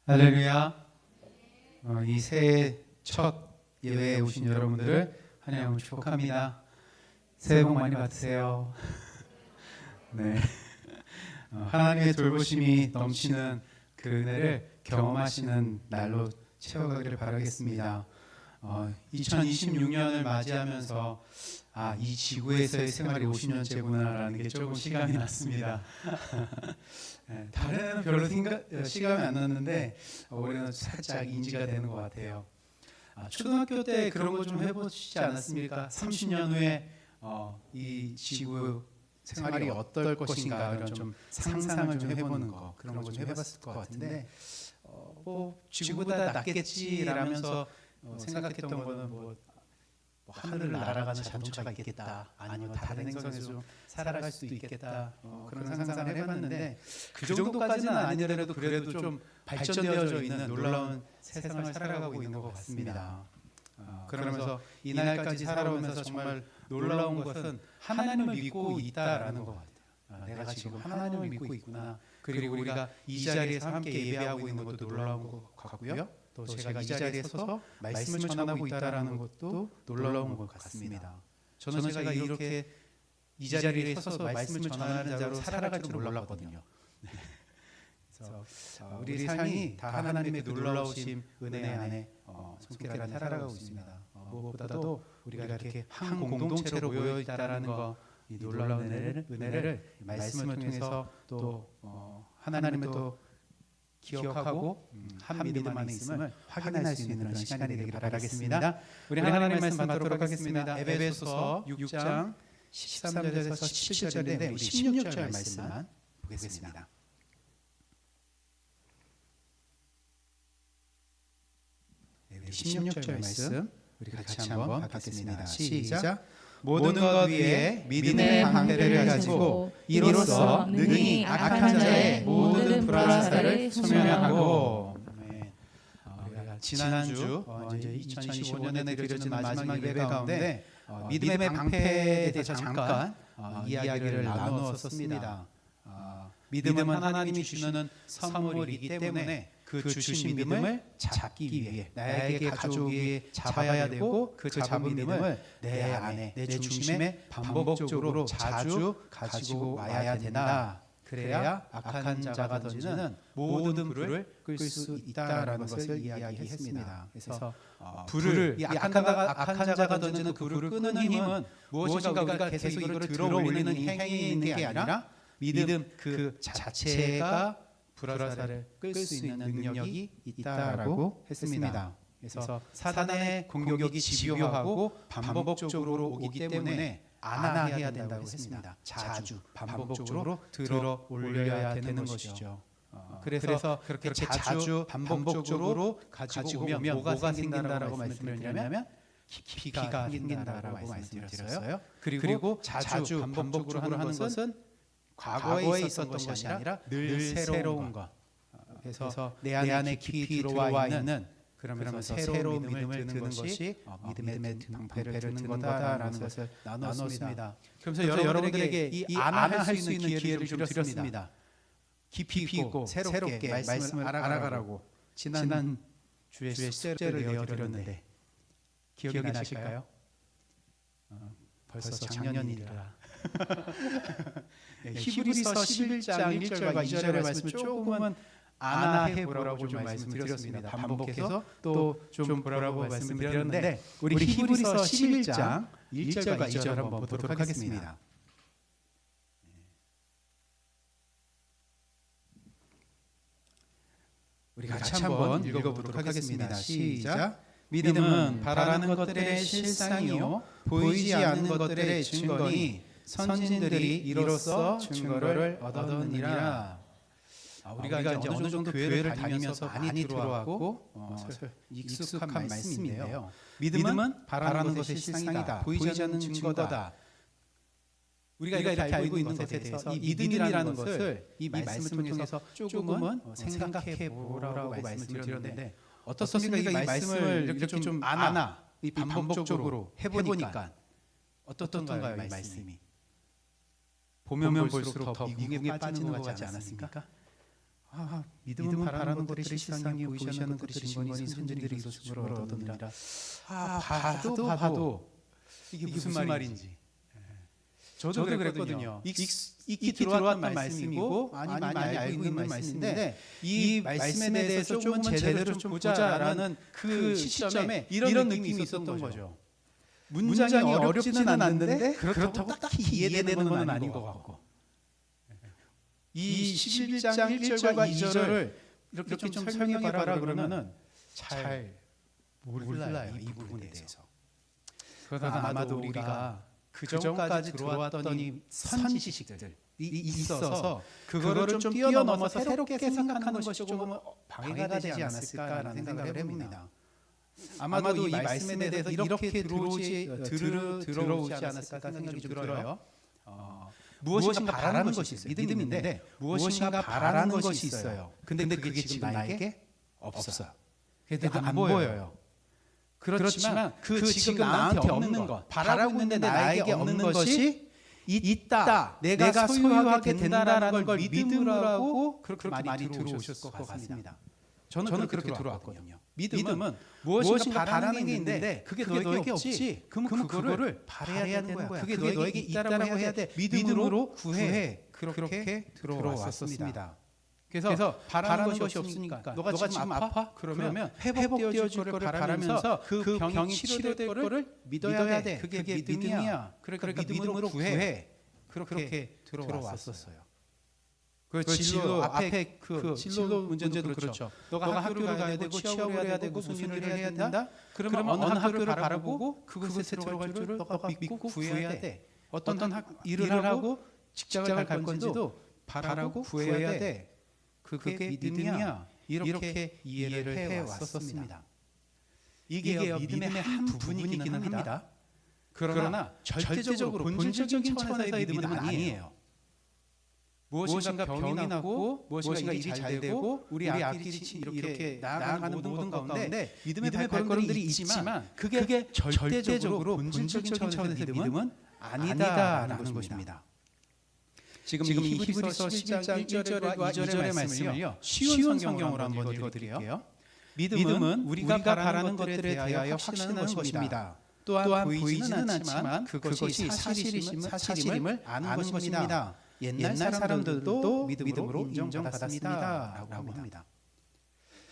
할렐루야. 이 새해 첫 예배에 오신 여러분들을 환영하고 축복합니다. 새해 복 많이 받으세요. 네. 하나님의 돌보심이 넘치는 그 은혜를 경험하시는 날로 채워가기를 바라겠습니다. 2026년을 맞이하면서 이 지구에서의 생활이 50년째구나라는 게 조금 실감이 났습니다. 다른 애는 별로 실감이 안 났는데 올해는 살짝 인지가 되는 것 같아요. 초등학교 때 그런 거 좀 해보시지 않았습니까? 30년 후에 이 지구 생활이 어떨 것인가 그런 좀 상상을 좀 해보는 거, 그런 거 좀 해봤을 것 같은데 뭐 지구보다 낫겠지라면서 생각했던 거는 하늘을 날아가는 자동차가 있겠다, 아니면 다른 행성에서 좀 살아갈 수도 있겠다, 그런 상상을 해봤는데 그 정도까지는 아니더라도 그래도 좀 발전되어져 있는 놀라운 세상을 살아가고 있는 것 같습니다. 그러면서 이날까지 살아오면서 정말 놀라운 것은 하나님을 믿고 있다라는 것 같아요. 내가 지금 하나님을 믿고 있구나. 그리고 우리가 이 자리에서 함께 예배하고 있는 것도 놀라운 것 같고요. 또 제가 이 자리에 서서 말씀을 전하고 있다라는 것도 놀라운 것 같습니다. 저는 제가 이렇게 이 자리에 서서 말씀을 전하는 자로 살아갈 줄 몰랐거든요. 그래서 우리 삶이 다 하나님의 놀라우신 은혜 안에 손길 안에 살아가고 있습니다. 무엇보다도 우리가 이렇게 한 공동체로 모여 있다라는 거, 이 놀라운 은혜를 말씀을 통해서 또 하나님을 또 기억하고 한 믿음 안에 있음을 확인할 수 있는 그런 시간이 되기를 바라겠습니다. 우리 하나님의 말씀 받도록 하겠습니다. 에베소서 6장 13절에서 17절인데 우리 16절 말씀만 보겠습니다. 우리 16절 말씀 우리 같이 한번 받겠습니다. 시작. 모든 것 위에 믿음의 방패를 가지고 이로써 능히 악한 자의 모든 불화살을 소멸하고. 지난주 이제 2025년에 드려지는 마지막 예배 가운데 믿음의 방패에 대해서 잠깐 이야기를 나누었습니다. 믿음은 하나님이 주시는 선물이기 때문에 그 주신 믿음을 잡기 위해, 나에게 가져오기 위해 잡아야 되고, 그 잡은 믿음을 내 안에, 내 중심에 반복적으로 자주 가지고 와야 된다. 그래야 악한 자가 던지는 모든 불을 끌 수 있다라는 것을 이야기했습니다. 그래서 불을, 악한 자가 던지는 그 불을 끄는 힘은 무엇인가 우리가 계속 이거를 들어 올리는 행위에 있는 게 아니라 믿음 그 자체가 불화살을 끌 수 있는 능력이 있다라고 했습니다. 그래서 사단의 공격이 집요하고 반복적으로 오기 때문에 안아해야 된다고 했습니다. 자주 반복적으로 들어 올려야 되는 것이죠. 그래서 그렇게 자주 반복적으로 가지고 오면 뭐가 생긴다라고 말씀드렸냐면 피가 생긴다라고 말씀드렸어요. 그리고 자주 반복적으로 하는 것은 과거에 있었던 것이 아니라 늘 새로운 것. 그래서 내 안에 깊이 들어와 있는, 그러면서 새로운 믿음을 드는 것이 믿음의 방패를 드는 거다라는 것을 나누었습니다. 그래서 여러분들에게 이 안아할 수 있는 기회를 좀 드렸습니다. 깊이 있고 새롭게 말씀을 알아가라고 지난 주에 숙제를 내어드렸는데 기억이 나실까요? 벌써 작년 일이라. 히브리서 11장 1절과 2절의 말씀을 조금은 안아해 보라고 좀 말씀드렸습니다. 반복해서 또 좀 보라고 말씀드렸는데 우리 히브리서 11장 1절과 2절 한번 보도록 하겠습니다. 우리 같이 한번 읽어보도록 하겠습니다. 시작. 믿음은 바라는 것들의 실상이요 보이지 않는 것들의 증거니 선진들이 이로써 증거를 얻었느니라. 우리가 이제 어느 정도 교회를 다니면서 많이 들어왔고 익숙한 말씀인데요. 믿음은 바라는 것의 실상이다. 보이지 않는 증거다. 우리가 이렇게 알고 있는 것에 대해서 이 믿음이라는 것을 이 말씀을 통해서 조금은 생각해 보라고 말씀을 드렸는데 어떻습니까? 이 말씀을 이렇게 좀 이 반복적으로 해보니까 어떻던가요? 이 말씀이 보면 볼수록 더 미궁에 빠지는 것 같지 않습니까? 믿음은 바라는 것들이 실상이 보이지 않는 것들이 증거니 선지자들이 이것으로 얻느니라. 봐도 이게 무슨 말인지. 저도 그랬거든요. 익히 들어왔던 말씀이고 많이 알고 있는 말씀인데 이 말씀에 대해서 조금은 제대로 좀 보자라는 그 시점에 이런 느낌이 있었던 거죠. 문장이 어렵지는 않는데 그렇다고 딱히 이해되는 건 아닌 것 같고, 이 11장 1절과 2절을 이렇게 좀 설명해봐라 그러면은 잘 몰라요, 이 부분에 대해서. 그러다 아마도 우리가 그 전까지 들어왔던 이 선지식들이 있어서 그거를 좀 뛰어넘어서 새롭게 생각하는 것이 조금 방해가 되지 않았을까라는 생각을 해봅니다. 아마도 이 말씀에 대해서 이렇게 들어오지 않았을까 생각이 좀 들어요. 무엇인가 바라는 것이 있어요. 믿음인데 무엇인가 바라는 것이 있어요. 근데 그게 지금 나에게 없어요. 그래도 안 보여요. 그렇지만 그 지금 나한테 없는 것, 바라고 있는데 나에게 없는 것이 있다. 내가 소유하게 된다라는 걸 믿음으로 하고 그렇게 많이 들어오셨을 것 같습니다. 저는 그렇게 들어왔거든요. 믿음은 무엇인가 바라는 게 있는데 그게 너에게 없지. 그럼 그거를 바라야 되는 거야. 그게 너에게 있다라고 해야 돼. 믿음으로 구해. 그렇게 들어왔습니다. 그래서 바라는 것이 없으니까 너가 지금 아파? 그러면 회복되어질 거를 바라면서 그 병이 치료될 거를 믿어야 돼. 그게 믿음이야. 그러니까 믿음으로 구해. 그렇게 들어왔었어요. 그 진로 앞에 그 진로 문제도 그렇죠. 너가 학교를 가야 되고 취업을 해야 되고 무슨 일을 해야 된다? 그러면 어느 학교를 바라보고 그것에 들어갈 줄을 너가 믿고 구해야 돼. 어떤 일을 하고 직장을 갈 건지도 바라고 구해야 돼. 그게 믿음이야. 이렇게 이해를 해왔었습니다. 이게 믿음의 한 부분이기는 합니다. 그러나 절대적으로 본질적인 차원에서의 믿음은 아니에요. 무엇인가 병이 났고 무엇인가 일이 잘 되고 우리 앞길이 이렇게 나아가는 모든 가운데 믿음의 발걸음들이 있지만 그게 절대적으로 본질적인 차원에서의 믿음은 아니다라는 것입니다. 지금 이 히브리서 11장 1절과 2절의 말씀을요, 쉬운 성경으로 한번 읽어드릴게요. 믿음은 우리가 바라는 것들에 대하여 확신하는 것입니다. 또한 보이지는 않지만 그것이 사실임을 아는 것입니다. 옛날 사람들도 믿음으로 인정받았습니다. 라고 합니다.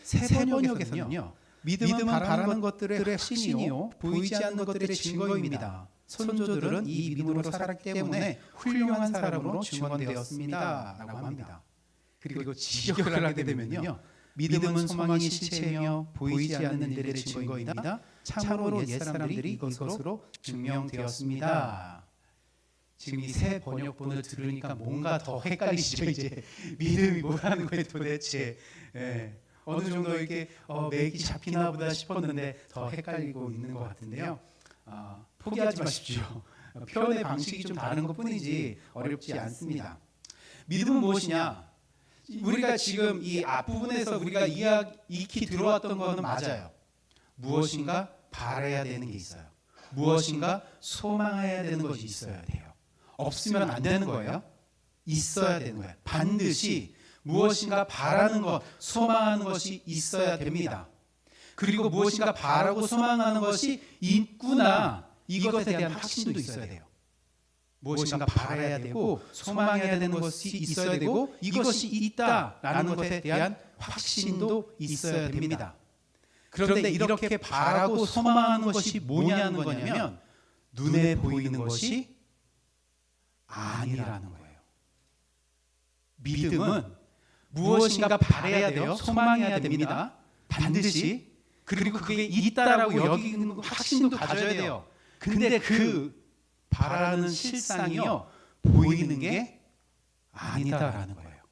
새 번역에서는요, 믿음은 바라는 것들의 확신이요, 보이지 않는 것들의 증거입니다. 선조들은 이 믿음으로 살았기 때문에 훌륭한 사람으로 증언되었습니다. 라고 합니다. 그리고 직역을 하게 되면요, 믿음은 소망의 실체이며 보이지 않는 일들의 증거입니다. 참으로 옛사람들이 이것으로 증명되었습니다. 지금 이 새 번역본을 들으니까 뭔가 더 헷갈리시죠. 이제 믿음이 뭐라는 거예요 도대체. 어느 정도 이렇게 맥이 잡히나 보다 싶었는데 더 헷갈리고 있는 것 같은데요. 포기하지 마십시오. 표현의 방식이 좀 다른 것뿐이지 어렵지 않습니다. 믿음은 무엇이냐? 우리가 지금 이 앞부분에서 우리가 익히 들어왔던 거는 맞아요. 무엇인가 바라야 되는 게 있어요. 무엇인가 소망해야 되는 것이 있어야 돼요. 없으면 안 되는 거예요. 있어야 되는 거예요. 반드시 무엇인가 바라는 것, 소망하는 것이 있어야 됩니다. 그리고 무엇인가 바라고 소망하는 것이 있구나, 이것에 대한 확신도 있어야 돼요. 무엇인가 바라야 되고 소망해야 되는 것이 있어야 되고 이것이 있다라는 것에 대한 확신도 있어야 됩니다. 그런데 이렇게 바라고 소망하는 것이 뭐냐는 거냐면 눈에 보이는 것이 아니라는 거예요. 믿음은 무엇인가 바라야 돼요. 소망해야 됩니다. 반드시. 그리고 그게 있다라고 여기는 확신도 가져야 돼요. 근데 그 바라는 실상이요, 보이는 게 아니다라는 거예요.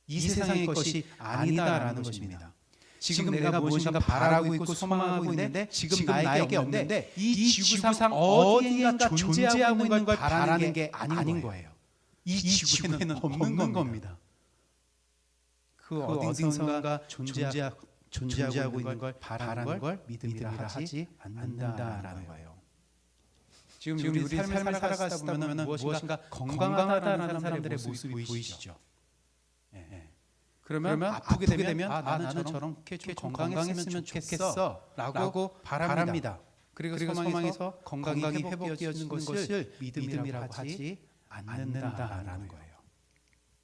이 세상의 것이 아니다라는 것입니다. 지금 내가 무엇인가 바라고 있고 소망하고 있는데 지금 나에게 없는데 이 지구상 어디엔가 존재하고 있는 걸 바라는 게 아닌 거예요. 이 지구에는 없는 겁니다. 그 어디선가 존재하고 있는 걸 바라는 걸 믿음이라 하지 않는다라는 거예요. 지금 우리 삶을 살아가다 보면 무엇인가 건강하다라는 사람들의 모습이 보이시죠. 그러면 아프게 되면 나는 저렇게 좀 건강했으면 좋겠어라고 바랍니다. 그리고 소망에서 건강이 회복되어지는 것을 믿음이라고 하지 않는다라는 거예요.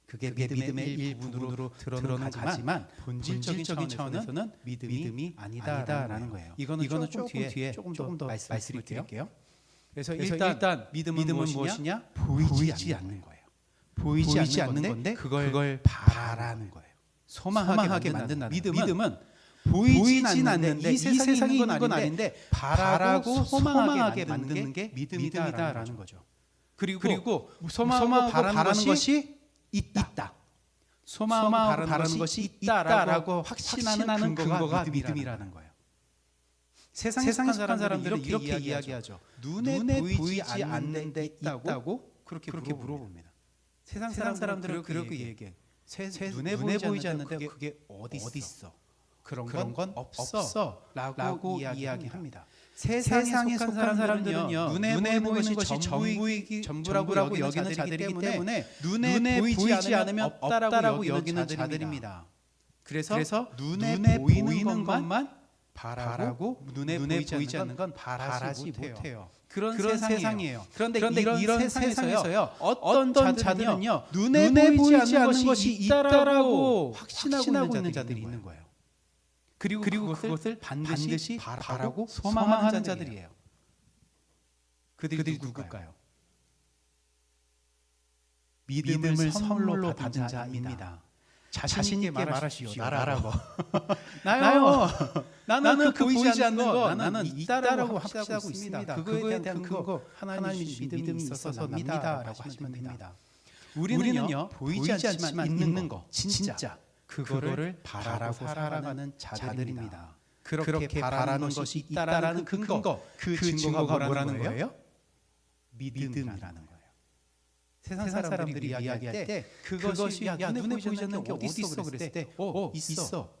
그게 믿음의 일부분으로 들어는 가지만 본질적인 차원에서는 믿음이 아니다라는 거예요. 이거는 조금 뒤에 조금 더 말씀을 드릴게요. 그래서 일단 믿음은 무엇이냐? 보이지 않는 거예요. 보이지 않는 건데 그걸 바라는 거예요. 소망하게 만든다는 믿음은 보이진 않는데 이 세상에 있는 건 아닌데 바라고 소망하게 만드는 게 믿음이다라는 거죠. 그리고 소망하고 바라는 것이 있다. 소망하고 바라는 것이 있다라고 확신하는 근거가 믿음이라는 거예요. 세상에 속한 사람들은 이렇게 이야기하죠. 눈에 보이지 않는데 있다고 그렇게 물어봅니다. 세상 사람들은 그렇게 얘기해. 눈에 보이지 않는데 그게 어디 있어? 그런 건 없어 라고 이야기합니다. 세상에 속한 사람들은요 눈에 보이는 것이 전부라고 여기는 자들이기 때문에 눈에 보이지 않으면 없다라고 여기는 자들입니다. 그래서 눈에 보이는 것만 바라고 눈에 보이지 않는 건 바라지 못해요. 그런 세상이에요. 그런데 이런 세상에서요 어떤 자들은요 눈에 보이지 않는 것이 있다라고 확신하고 있는 자들이 있는 거예요. 그리고 그것을 반드시 바라고 소망하는 자들이에요. 그들이 누굴까요? 믿음을 선물로 받은 자입니다. 자신 있게 말하시오. 나라고. 나요. 나는 그 보이지 않는 거 나는 있다라고 확신하고 있습니다. 그거에 대한 근거 하나님 믿음이 있어서 납니다라고 하시면 됩니다. 우리는요 보이지 않지만 있는 거 진짜 그거를 바라고 살아가는 자들입니다. 그렇게 바라는 것이 있다라는 근거 그 증거가 뭐라는 거예요? 믿음이라는 거예요. 세상 사람들이 이야기할 때 그것이 야 눈에 보이지 않는 게 어디 있어 그랬을 때 있어.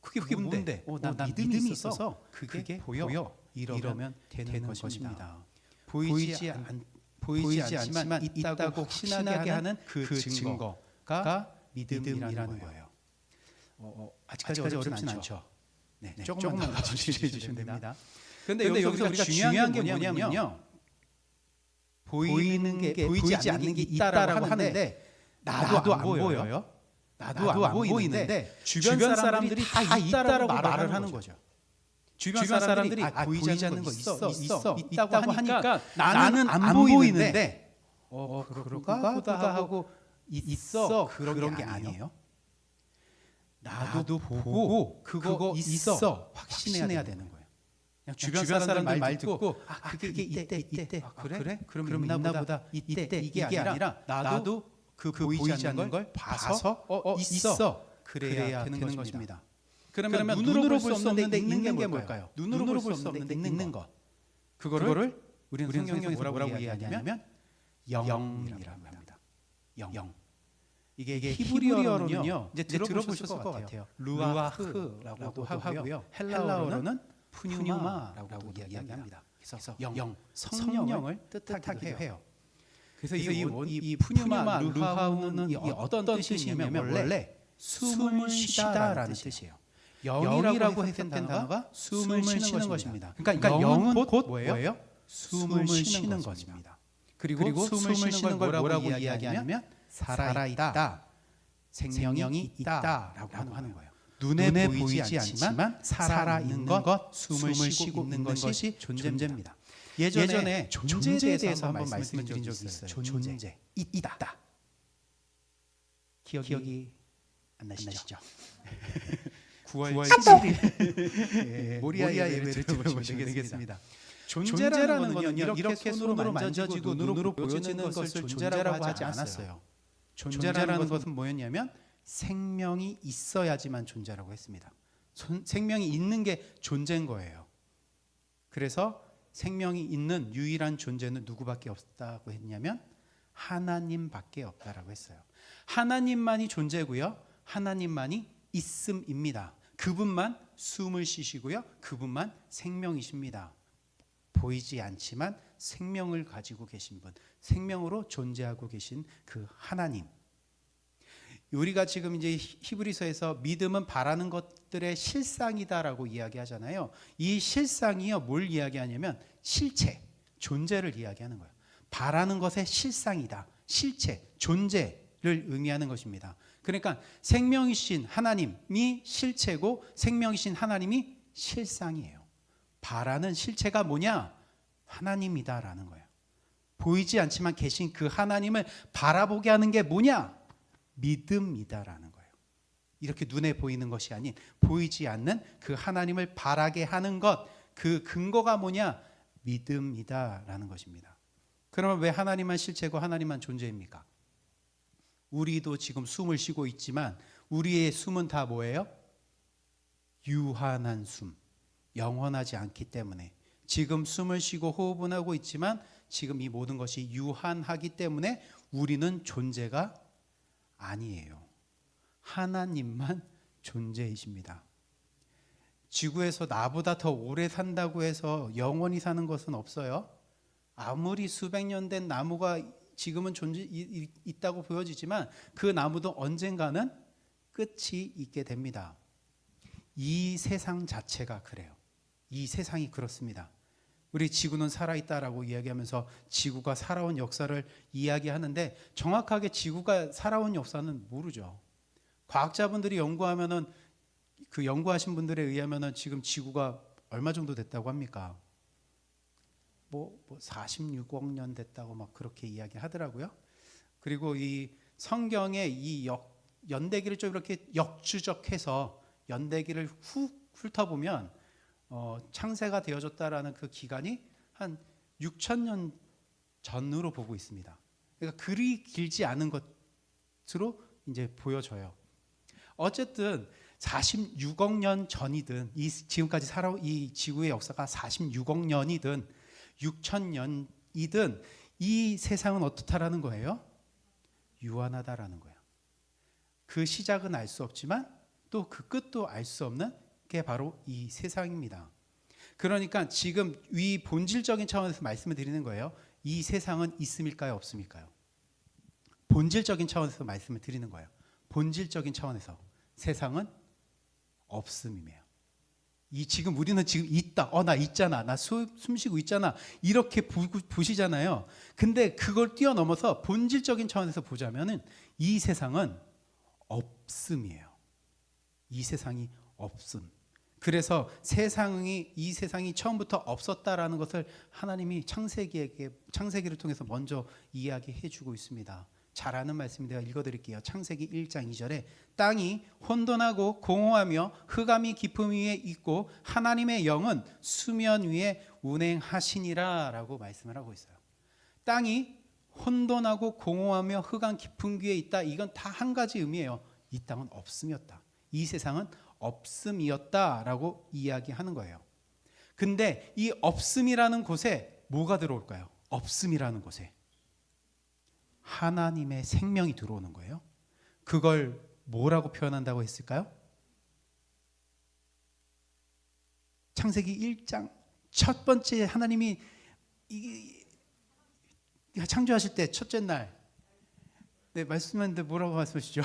그게 뭔데? 나 믿음이 있어서 그게 보여. 이러면 되는 것입니다. 보이지 않지만 있다고 확신하게 하는 그 증거가 믿음이라는 거예요. 아직까지 어렵진 않죠. 네, 조금만 더 주시해 주시면 됩니다. 그런데 여기서 우리가 중요한 게 뭐냐면요. 보이지 않는 게 있다라고 하는데 나도 안 보여요. 나도 안 보이는데 주변 사람들이 다 있다라고 말을 하는 거죠. 주변 사람들이 보이지 않는 거 있다고 하니까 나는 안 보이는데 그럴까 보다 하고 있어 그런 게 아니에요. 나도 보고 그거 있어 확신해야 되는 거예요. 그냥 주변 사람들 말 듣고 그게 있대. 그래? 그럼 있나 보다 있대. 이게 아니라 나도 그 보이지 않는 걸 봐서 있어. 그래야 되는 것입니다. 그러면 눈으로 볼 수 없는데 있는 게 뭘까요? 눈으로 볼 수 없는데 있는 것. 그거를 우리는 성경에서 뭐라고 이야기하냐면 영이라고 합니다. 영. 이게 히브리어로는요. 이제 들어보셨을 것 같아요. 루아흐라고도 하고요. 헬라어로는 푸뉴마라고 이야기합니다. 그래서 성령을 뜻하기도 해요. 그래서 이 푸뉴마 루하우는 어떤 뜻이냐면 원래 숨을 쉬다라는 뜻이에요. 영이라고 해석된 단어가 숨을 쉬는 것입니다. 그러니까 영은 곧 뭐예요? 숨을 쉬는 것입니다. 그리고 숨을 쉬는 걸 뭐라고 이야기하냐면 살아있다, 생명이 있다라고 하는 거예요. 눈에 보이지 않지만 살아있는 것, 숨을 쉬고 있는 것이 존재입니다. 예전에 존재에 대해서 한번 말씀을 드린 적이 있어요. 존재, 있다. 기억이 안 나시죠? 9월 7일 모리아 예배를 들어보시면 되겠습니다. 존재라는 것은요 이렇게 손으로 만져지고 눈으로 보여지는 것을 존재라고 하지 않았어요. 존재라는 것은 뭐였냐면 생명이 있어야지만 존재라고 했습니다. 생명이 있는 게 존재인 거예요. 그래서 생명이 있는 유일한 존재는 누구밖에 없다고 했냐면 하나님밖에 없다라고 했어요. 하나님만이 존재고요. 하나님만이 있음입니다. 그분만 숨을 쉬시고요. 그분만 생명이십니다. 보이지 않지만 생명을 가지고 계신 분, 생명으로 존재하고 계신 그 하나님. 우리가 지금 이제 히브리서에서 믿음은 바라는 것들의 실상이다라고 이야기하잖아요. 이 실상이요, 뭘 이야기하냐면 실체, 존재를 이야기하는 거예요. 바라는 것의 실상이다. 실체, 존재를 의미하는 것입니다. 그러니까 생명이신 하나님이 실체고 생명이신 하나님이 실상이에요. 바라는 실체가 뭐냐? 하나님이다라는 거예요. 보이지 않지만 계신 그 하나님을 바라보게 하는 게 뭐냐? 믿음이다라는 거예요. 이렇게 눈에 보이는 것이 아닌 보이지 않는 그 하나님을 바라게 하는 것, 그 근거가 뭐냐? 믿음이다라는 것입니다. 그러면 왜 하나님만 실체고 하나님만 존재입니까? 우리도 지금 숨을 쉬고 있지만 우리의 숨은 다 뭐예요? 유한한 숨, 영원하지 않기 때문에 지금 숨을 쉬고 호흡은 하고 있지만 지금 이 모든 것이 유한하기 때문에 우리는 존재가 아니에요. 하나님만 존재이십니다. 지구에서 나보다 더 오래 산다고 해서 영원히 사는 것은 없어요. 아무리 수백 년 된 나무가 지금은 있다고 보여지지만 그 나무도 언젠가는 끝이 있게 됩니다. 이 세상 자체가 그래요. 이 세상이 그렇습니다. 우리 지구는 살아있다라고 이야기하면서 지구가 살아온 역사를 이야기하는데 정확하게 지구가 살아온 역사는 모르죠. 과학자분들이 연구하면은 그 연구하신 분들에 의하면은 지금 지구가 얼마 정도 됐다고 합니까? 뭐 46억 년 됐다고 막 그렇게 이야기하더라고요. 그리고 이 성경에 이 연대기를 좀 이렇게 역추적해서 연대기를 훅 훑어보면 창세가 되어졌다라는 그 기간이 한 6,000년 전으로 보고 있습니다. 그러니까 그리 길지 않은 것으로 이제 보여져요. 어쨌든 46억 년 전이든 지금까지 살아온 이 지구의 역사가 46억 년이든 6,000년이든 이 세상은 어떻다라는 거예요? 유한하다라는 거예요. 그 시작은 알 수 없지만 또 그 끝도 알 수 없는 게 바로 이 세상입니다. 그러니까 지금 이 본질적인 차원에서 말씀을 드리는 거예요. 이 세상은 있음일까요, 없음일까요? 본질적인 차원에서 말씀을 드리는 거예요. 본질적인 차원에서 세상은 없음이에요. 지금 우리는 지금 있다. 나 있잖아. 나 숨 쉬고 있잖아. 이렇게 보시잖아요. 근데 그걸 뛰어넘어서 본질적인 차원에서 보자면은 이 세상은 없음이에요. 이 세상이 없음. 그래서 이 세상이 처음부터 없었다라는 것을 하나님이 창세기를 통해서 먼저 이야기해 주고 있습니다. 잘 아는 말씀인데 읽어드릴게요. 창세기 1장 2절에 땅이 혼돈하고 공허하며 흑암이 깊음 위에 있고 하나님의 영은 수면 위에 운행하시니라 라고 말씀을 하고 있어요. 땅이 혼돈하고 공허하며 흑암 깊은 위에 있다. 이건 다 한 가지 의미예요. 이 땅은 없음이었다. 이 세상은 없음이었다라고 이야기하는 거예요. 근데 이 없음이라는 곳에 뭐가 들어올까요? 없음이라는 곳에 하나님의 생명이 들어오는 거예요. 그걸 뭐라고 표현한다고 했을까요? 창세기 1장 첫 번째 하나님이 창조하실 때 첫째 날 말씀하는데 뭐라고 말씀하시죠?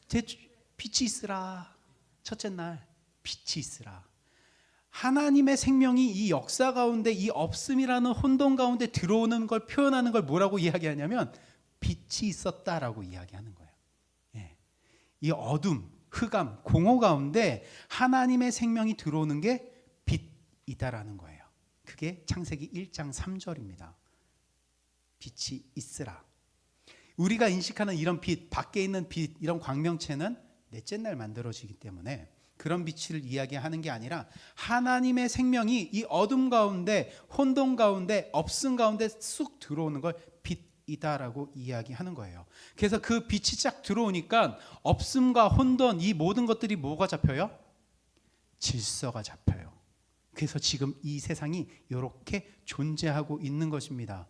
빛이 있으라. 첫째 날 빛이 있으라. 하나님의 생명이 이 역사 가운데 이 없음이라는 혼돈 가운데 들어오는 걸 표현하는 걸 뭐라고 이야기하냐면 빛이 있었다라고 이야기하는 거예요. 예. 이 어둠, 흑암, 공허 가운데 하나님의 생명이 들어오는 게 빛이다라는 거예요. 그게 창세기 1장 3절입니다. 빛이 있으라. 우리가 인식하는 이런 빛, 밖에 있는 빛, 이런 광명체는 넷째 날 만들어지기 때문에 그런 빛을 이야기하는 게 아니라 하나님의 생명이 이 어둠 가운데, 혼돈 가운데, 없음 가운데 쑥 들어오는 걸 빛이다라고 이야기하는 거예요. 그래서 그 빛이 쫙 들어오니까 없음과 혼돈, 이 모든 것들이 뭐가 잡혀요? 질서가 잡혀요. 그래서 지금 이 세상이 이렇게 존재하고 있는 것입니다.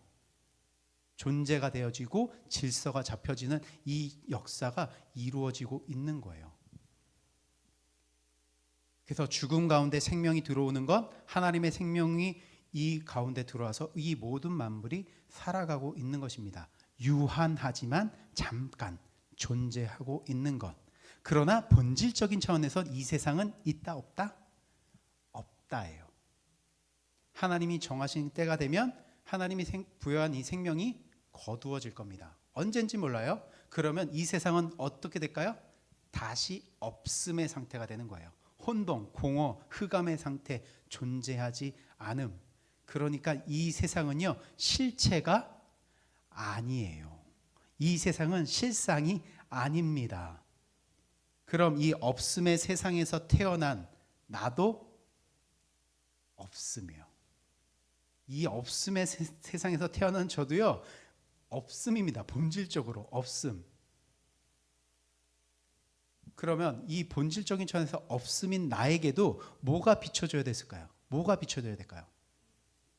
존재가 되어지고 질서가 잡혀지는 이 역사가 이루어지고 있는 거예요. 그래서 죽음 가운데 생명이 들어오는 건 하나님의 생명이 이 가운데 들어와서 이 모든 만물이 살아가고 있는 것입니다. 유한하지만 잠깐 존재하고 있는 것. 그러나 본질적인 차원에서 이 세상은 있다 없다? 없다예요. 하나님이 정하신 때가 되면 하나님이 부여한 이 생명이 거두어질 겁니다. 언젠지 몰라요. 그러면 이 세상은 어떻게 될까요? 다시 없음의 상태가 되는 거예요. 혼동, 공허, 흑암의 상태, 존재하지 않음. 그러니까 이 세상은요, 실체가 아니에요. 이 세상은 실상이 아닙니다. 그럼 이 없음의 세상에서 태어난 나도 없음이에요. 이 없음의 세상에서 태어난 저도요, 없음입니다. 본질적으로 없음. 그러면 이 본질적인 차원에서 없음인 나에게도 뭐가 비춰줘야 됐을까요? 뭐가 비춰줘야 될까요?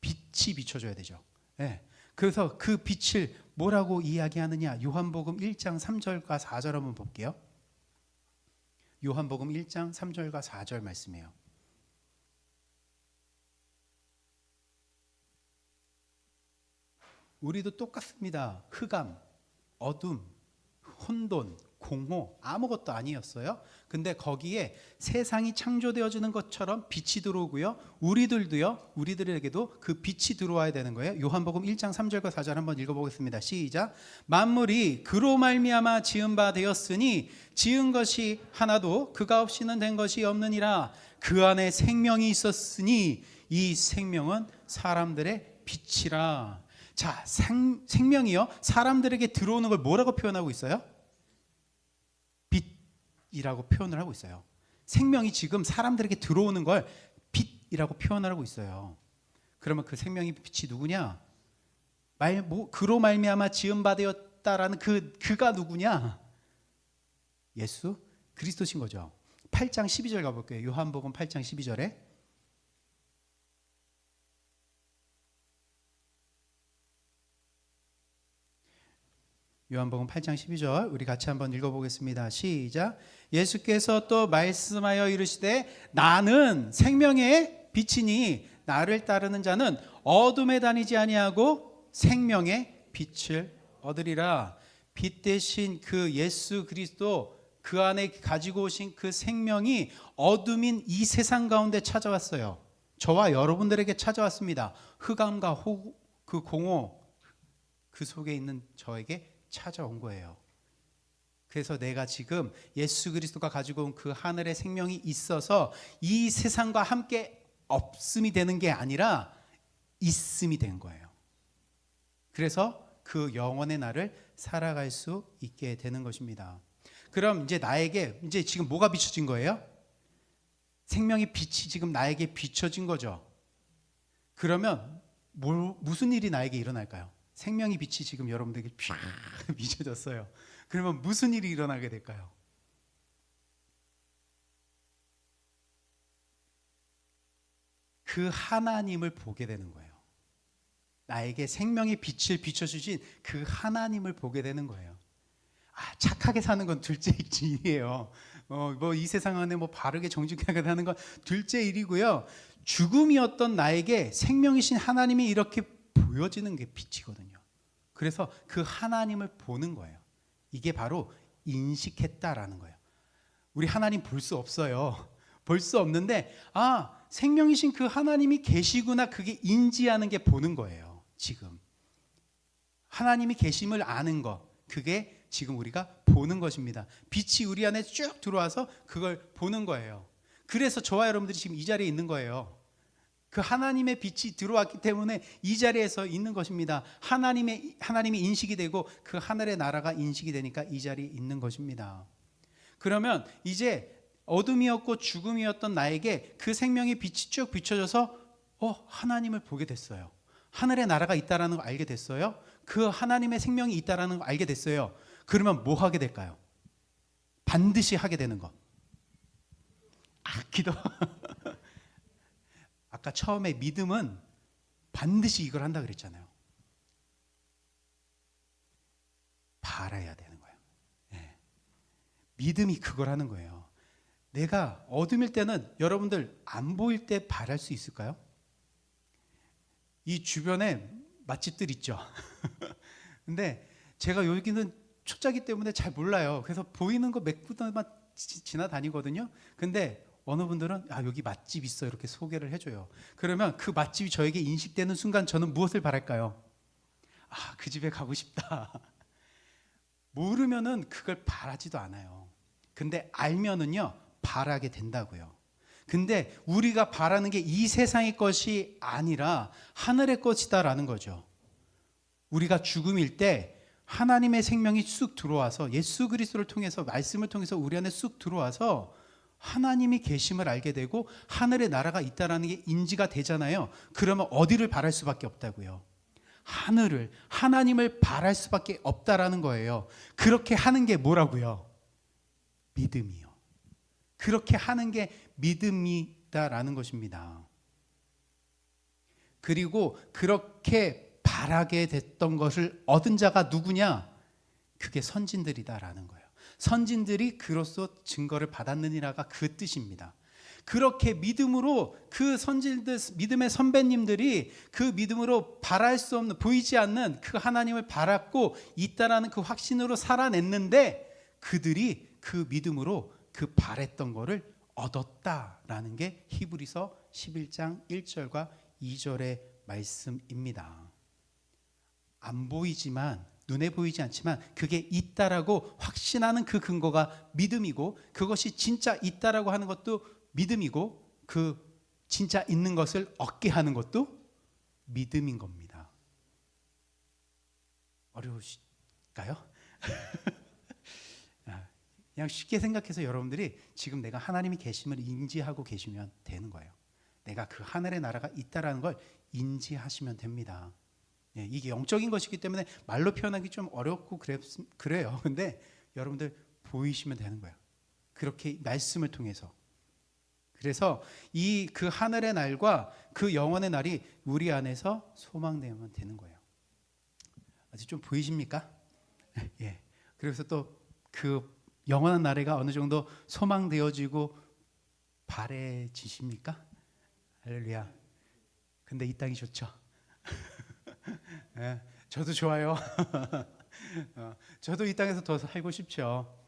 빛이 비춰줘야 되죠. 네. 그래서 그 빛을 뭐라고 이야기하느냐? 요한복음 1장 3절과 4절 한번 볼게요. 요한복음 1장 3절과 4절 말씀이에요. 우리도 똑같습니다. 흑암, 어둠, 혼돈, 공허, 아무것도 아니었어요. 근데 거기에 세상이 창조되어지는 것처럼 빛이 들어오고요. 우리들에게도 그 빛이 들어와야 되는 거예요. 요한복음 1장 3절과 4절 한번 읽어보겠습니다. 시작. 만물이 그로 말미암아 지은 바 되었으니 지은 것이 하나도 그가 없이는 된 것이 없느니라. 그 안에 생명이 있었으니 이 생명은 사람들의 빛이라. 자, 생명이요, 사람들에게 들어오는 걸 뭐라고 표현하고 있어요? 빛이라고 표현을 하고 있어요. 생명이 지금 사람들에게 들어오는 걸 빛이라고 표현을 하고 있어요. 그러면 그 생명의 빛이 누구냐? 그로 말미암아 지은 바 되었다라는 그가 누구냐? 예수 그리스도신 거죠. 8장 12절 가볼게요. 요한복음 8장 12절에 요한복음 8장 12절 우리 같이 한번 읽어보겠습니다. 시작. 예수께서 또 말씀하여 이르시되 나는 생명의 빛이니 나를 따르는 자는 어둠에 다니지 아니하고 생명의 빛을 얻으리라. 빛 대신 그 예수 그리스도, 그 안에 가지고 오신 그 생명이 어둠인 이 세상 가운데 찾아왔어요. 저와 여러분들에게 찾아왔습니다. 흑암과 그 공허 그 속에 있는 저에게 찾아온 거예요. 그래서 내가 지금 예수 그리스도가 가지고 온 그 하늘의 생명이 있어서 이 세상과 함께 없음이 되는 게 아니라 있음이 된 거예요. 그래서 그 영원의 날을 살아갈 수 있게 되는 것입니다. 그럼 이제 나에게 이제 지금 뭐가 비춰진 거예요? 생명의 빛이 지금 나에게 비춰진 거죠. 그러면 무슨 일이 나에게 일어날까요? 생명의 빛이 지금 여러분들에게 쫙 비춰졌어요. 그러면 무슨 일이 일어나게 될까요? 그 하나님을 보게 되는 거예요. 나에게 생명의 빛을 비춰주신 그 하나님을 보게 되는 거예요. 착하게 사는 건 둘째 일이에요. 이 세상 안에 바르게 정직하게 사는 건 둘째 일이고요. 죽음이었던 나에게 생명이신 하나님이 이렇게 보여지는 게 빛이거든요. 그래서 그 하나님을 보는 거예요. 이게 바로 인식했다라는 거예요. 우리 하나님 볼 수 없어요. 볼 수 없는데 생명이신 그 하나님이 계시구나, 그게 인지하는 게 보는 거예요. 지금 하나님이 계심을 아는 것, 그게 지금 우리가 보는 것입니다. 빛이 우리 안에 쭉 들어와서 그걸 보는 거예요. 그래서 저와 여러분들이 지금 이 자리에 있는 거예요. 그 하나님의 빛이 들어왔기 때문에 이 자리에서 있는 것입니다. 하나님이 인식이 되고 그 하늘의 나라가 인식이 되니까 이 자리에 있는 것입니다. 그러면 이제 어둠이었고 죽음이었던 나에게 그 생명의 빛이 쭉 비춰져서 하나님을 보게 됐어요. 하늘의 나라가 있다라는 걸 알게 됐어요. 그 하나님의 생명이 있다라는 걸 알게 됐어요. 그러면 뭐 하게 될까요? 반드시 하게 되는 것. 기도. 아까 처음에 믿음은 반드시 이걸 한다 그랬잖아요. 바라야 되는 거예요. 네. 믿음이 그걸 하는 거예요. 내가 어둠일 때는 여러분들 안 보일 때 바랄 수 있을까요? 이 주변에 맛집들 있죠. 근데 제가 여기는 초짜기 때문에 잘 몰라요. 그래서 보이는 거 몇 군데만 지나다니거든요. 근데 어느 분들은 여기 맛집 있어 이렇게 소개를 해줘요. 그러면 그 맛집이 저에게 인식되는 순간 저는 무엇을 바랄까요? 그 집에 가고 싶다. 모르면은 그걸 바라지도 않아요. 근데 알면은요 바라게 된다고요. 근데 우리가 바라는 게 이 세상의 것이 아니라 하늘의 것이다라는 거죠. 우리가 죽음일 때 하나님의 생명이 쑥 들어와서 예수 그리스도를 통해서 말씀을 통해서 우리 안에 쑥 들어와서 하나님이 계심을 알게 되고 하늘의 나라가 있다라는 게 인지가 되잖아요. 그러면 어디를 바랄 수밖에 없다고요? 하늘을, 하나님을 바랄 수밖에 없다라는 거예요. 그렇게 하는 게 뭐라고요? 믿음이요. 그렇게 하는 게 믿음이다라는 것입니다. 그리고 그렇게 바라게 됐던 것을 얻은 자가 누구냐? 그게 선진들이다라는 거예요. 선진들이 그로써 증거를 받았느니라가 그 뜻입니다. 그렇게 믿음으로 그 선진들, 믿음의 선배님들이 그 믿음으로 바랄 수 없는, 보이지 않는 그 하나님을 바랐고 있다라는 그 확신으로 살아냈는데 그들이 그 믿음으로 그 바랬던 거를 얻었다라는 게 히브리서 11장 1절과 2절의 말씀입니다. 안 보이지만, 눈에 보이지 않지만 그게 있다라고 확신하는 그 근거가 믿음이고, 그것이 진짜 있다라고 하는 것도 믿음이고, 그 진짜 있는 것을 얻게 하는 것도 믿음인 겁니다. 어려우실까요? 그냥 쉽게 생각해서 여러분들이 지금 내가 하나님이 계심을 인지하고 계시면 되는 거예요. 내가 그 하늘의 나라가 있다라는 걸 인지하시면 됩니다. 이게 영적인 것이기 때문에 말로 표현하기 좀 어렵고 그래요. 근데 여러분들 보이시면 되는 거예요. 그렇게 말씀을 통해서. 그래서 이 그 하늘의 날과 그 영원의 날이 우리 안에서 소망되면 되는 거예요. 아직 좀 보이십니까? 예. 그래서 또 그 영원한 나라가 어느 정도 소망되어지고 바래지십니까? 할렐루야. 근데 이 땅이 좋죠. 예, 저도 좋아요. 저도 이 땅에서 더 살고 싶죠.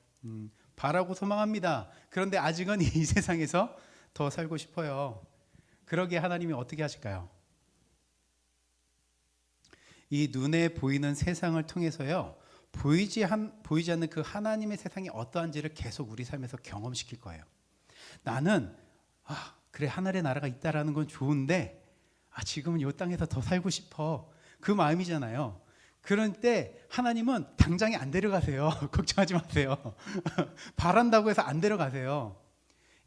바라고 소망합니다. 그런데 아직은 이 세상에서 더 살고 싶어요. 그러기에 하나님이 어떻게 하실까요? 이 눈에 보이는 세상을 통해서요, 보이지 않는 그 하나님의 세상이 어떠한지를 계속 우리 삶에서 경험시킬 거예요. 나는 그래 하늘의 나라가 있다라는 건 좋은데 지금은 이 땅에서 더 살고 싶어. 그 마음이잖아요. 그럴 때 하나님은 당장에 안 데려가세요. 걱정하지 마세요. 바란다고 해서 안 데려가세요.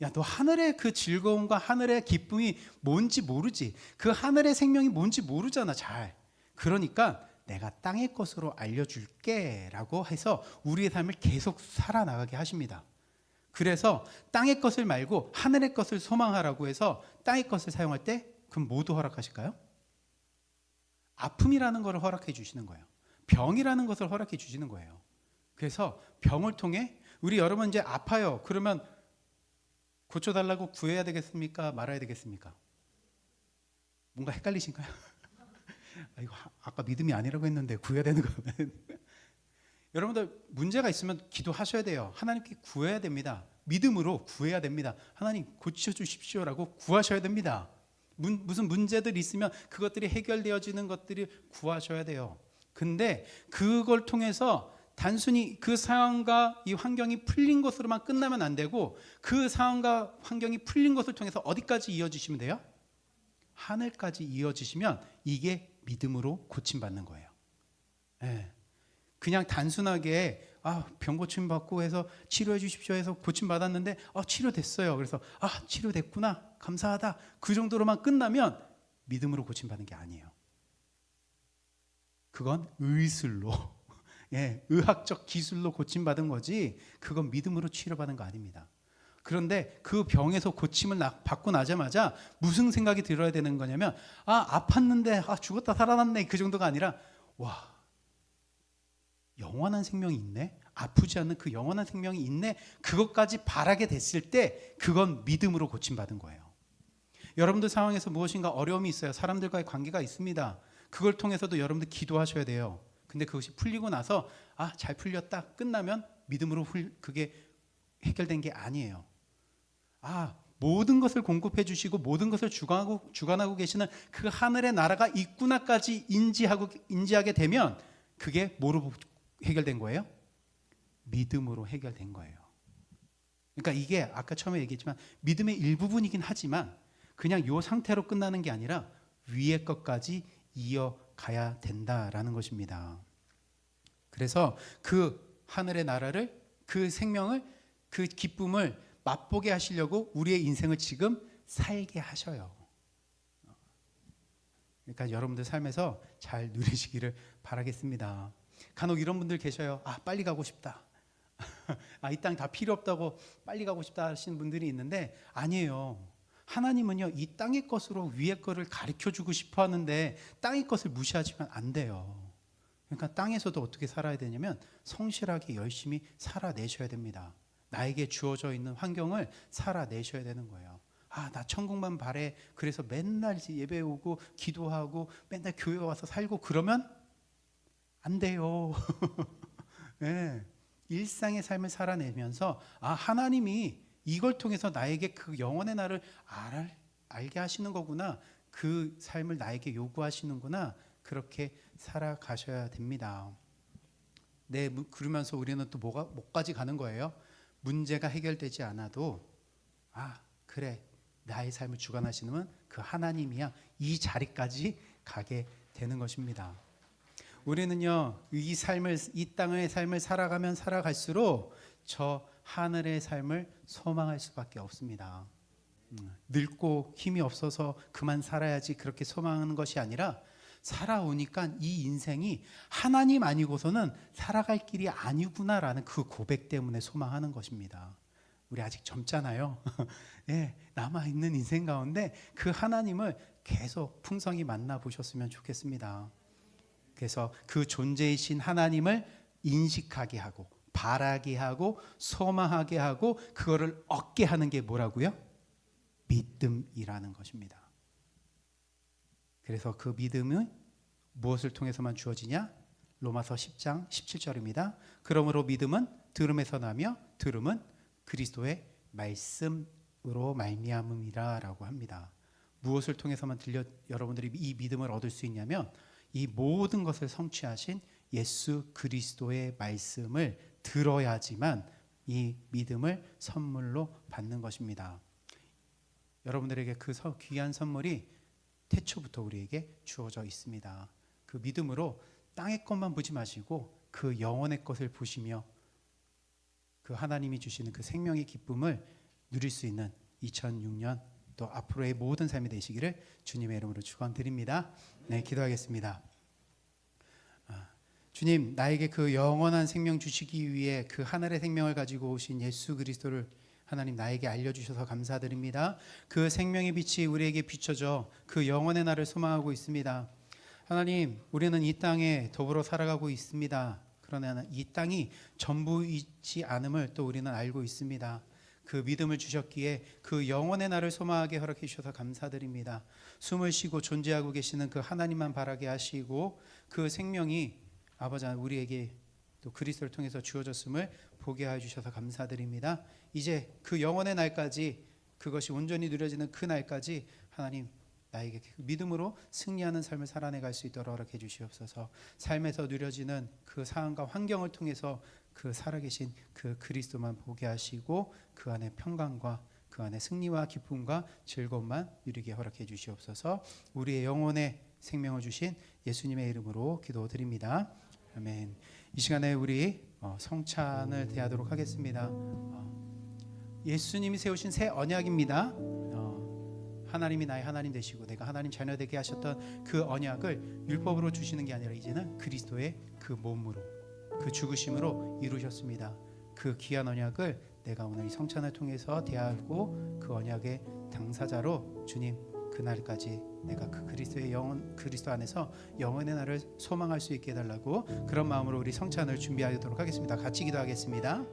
야, 너 하늘의 그 즐거움과 하늘의 기쁨이 뭔지 모르지. 그 하늘의 생명이 뭔지 모르잖아, 잘. 그러니까 내가 땅의 것으로 알려줄게 라고 해서 우리의 삶을 계속 살아나가게 하십니다. 그래서 땅의 것을 말고 하늘의 것을 소망하라고 해서 땅의 것을 사용할 때 그럼 모두 허락하실까요? 아픔이라는 것을 허락해 주시는 거예요. 병이라는 것을 허락해 주시는 거예요. 그래서 병을 통해 우리 여러분 이제 아파요. 그러면 고쳐달라고 구해야 되겠습니까? 말아야 되겠습니까? 뭔가 헷갈리신가요? 이거 아까 믿음이 아니라고 했는데 구해야 되는 거면 여러분들 문제가 있으면 기도하셔야 돼요. 하나님께 구해야 됩니다. 믿음으로 구해야 됩니다. 하나님 고쳐주십시오라고 구하셔야 됩니다. 무슨 문제들 있으면 그것들이 해결되어지는 것들이 구하셔야 돼요. 근데 그걸 통해서 단순히 그 상황과 이 환경이 풀린 것으로만 끝나면 안 되고 그 상황과 환경이 풀린 것을 통해서 어디까지 이어지시면 돼요? 하늘까지 이어지시면 이게 믿음으로 고침받는 거예요. 네. 그냥 단순하게 병 고침 받고 해서 치료해 주십시오 해서 고침 받았는데 치료됐어요. 그래서 치료됐구나 감사하다 그 정도로만 끝나면 믿음으로 고침 받는 게 아니에요. 그건 의술로 의학적 기술로 고침 받은 거지 그건 믿음으로 치료받은 거 아닙니다. 그런데 그 병에서 고침을 받고 나자마자 무슨 생각이 들어야 되는 거냐면 아팠는데 죽었다 살아났네 그 정도가 아니라 와 영원한 생명이 있네, 아프지 않는 그 영원한 생명이 있네, 그것까지 바라게 됐을 때 그건 믿음으로 고침받은 거예요. 여러분들 상황에서 무엇인가 어려움이 있어요. 사람들과의 관계가 있습니다. 그걸 통해서도 여러분들 기도하셔야 돼요. 근데 그것이 풀리고 나서 잘 풀렸다 끝나면 믿음으로 그게 해결된 게 아니에요. 모든 것을 공급해 주시고 모든 것을 주관하고 계시는 그 하늘의 나라가 있구나까지 인지하게 되면 그게 뭐로 해결된 거예요? 믿음으로 해결된 거예요. 그러니까 이게 아까 처음에 얘기했지만 믿음의 일부분이긴 하지만 그냥 이 상태로 끝나는 게 아니라 위의 것까지 이어가야 된다라는 것입니다. 그래서 그 하늘의 나라를, 그 생명을, 그 기쁨을 맛보게 하시려고 우리의 인생을 지금 살게 하셔요. 그러니까 여러분들 삶에서 잘 누리시기를 바라겠습니다. 간혹 이런 분들 계셔요. 빨리 가고 싶다. 이 땅 다 필요 없다고 빨리 가고 싶다 하시는 분들이 있는데 아니에요. 하나님은요, 이 땅의 것으로 위의 것을 가르쳐 주고 싶어 하는데 땅의 것을 무시하시면 안 돼요. 그러니까 땅에서도 어떻게 살아야 되냐면 성실하게 열심히 살아내셔야 됩니다. 나에게 주어져 있는 환경을 살아내셔야 되는 거예요. 나 천국만 바래. 그래서 맨날 예배 오고 기도하고 맨날 교회 와서 살고 그러면 안 돼요. 네. 일상의 삶을 살아내면서 하나님이 이걸 통해서 나에게 그 영원의 날을 알게 하시는 거구나. 그 삶을 나에게 요구하시는구나. 그렇게 살아가셔야 됩니다. 네, 그러면서 우리는 또 뭐까지 가는 거예요? 문제가 해결되지 않아도 그래, 나의 삶을 주관하시는 분 그 하나님이야. 이 자리까지 가게 되는 것입니다. 우리는요, 이 땅의 삶을 살아가면 살아갈수록 저 하늘의 삶을 소망할 수밖에 없습니다. 늙고 힘이 없어서 그만 살아야지 그렇게 소망하는 것이 아니라 살아오니까 이 인생이 하나님 아니고서는 살아갈 길이 아니구나라는 그 고백 때문에 소망하는 것입니다. 우리 아직 젊잖아요. 네, 남아있는 인생 가운데 그 하나님을 계속 풍성히 만나보셨으면 좋겠습니다. 그래서 그 존재이신 하나님을 인식하게 하고 바라게 하고 소망하게 하고 그거를 얻게 하는 게 뭐라고요? 믿음이라는 것입니다. 그래서 그 믿음은 무엇을 통해서만 주어지냐? 로마서 10장 17절입니다. 그러므로 믿음은 들음에서 나며 들음은 그리스도의 말씀으로 말미암음이라 라고 합니다. 무엇을 통해서만 여러분들이 이 믿음을 얻을 수 있냐면 이 모든 것을 성취하신 예수 그리스도의 말씀을 들어야지만 이 믿음을 선물로 받는 것입니다. 여러분들에게 그 귀한 선물이 태초부터 우리에게 주어져 있습니다. 그 믿음으로 땅의 것만 보지 마시고 그 영혼의 것을 보시며 그 하나님이 주시는 그 생명의 기쁨을 누릴 수 있는 2006년 또 앞으로의 모든 삶이 되시기를 주님의 이름으로 축원드립니다. 네, 기도하겠습니다. 주님, 나에게 그 영원한 생명 주시기 위해 그 하늘의 생명을 가지고 오신 예수 그리스도를 하나님 나에게 알려주셔서 감사드립니다. 그 생명의 빛이 우리에게 비춰져 그 영원의 날을 소망하고 있습니다. 하나님, 우리는 이 땅에 더불어 살아가고 있습니다. 그러나 이 땅이 전부이지 않음을 또 우리는 알고 있습니다. 그 믿음을 주셨기에 그 영원의 날을 소망하게 허락해 주셔서 감사드립니다. 숨을 쉬고 존재하고 계시는 그 하나님만 바라게 하시고 그 생명이 아버지 우리에게 또 그리스도를 통해서 주어졌음을 보게 해주셔서 감사드립니다. 이제 그 영원의 날까지 그것이 온전히 누려지는 그 날까지 하나님 나에게 믿음으로 승리하는 삶을 살아내갈 수 있도록 허락해 주시옵소서. 삶에서 누려지는 그 상황과 환경을 통해서 그 살아계신 그 그리스도만 보게 하시고 그 안에 평강과 그 안에 승리와 기쁨과 즐거움만 누리게 허락해 주시옵소서. 우리의 영혼의 생명을 주신 예수님의 이름으로 기도드립니다. 아멘. 이 시간에 우리 성찬을 대하도록 하겠습니다. 예수님이 세우신 새 언약입니다. 하나님이 나의 하나님 되시고 내가 하나님 자녀 되게 하셨던 그 언약을 율법으로 주시는 게 아니라 이제는 그리스도의 그 몸으로 그 죽으심으로 이루셨습니다. 그 귀한 언약을 내가 오늘 이 성찬을 통해서 대하고 그 언약의 당사자로 주님 그날까지 내가 그 그리스도 안에서 영원의 날을 소망할 수 있게 해달라고 그런 마음으로 우리 성찬을 준비하도록 하겠습니다. 같이 기도하겠습니다.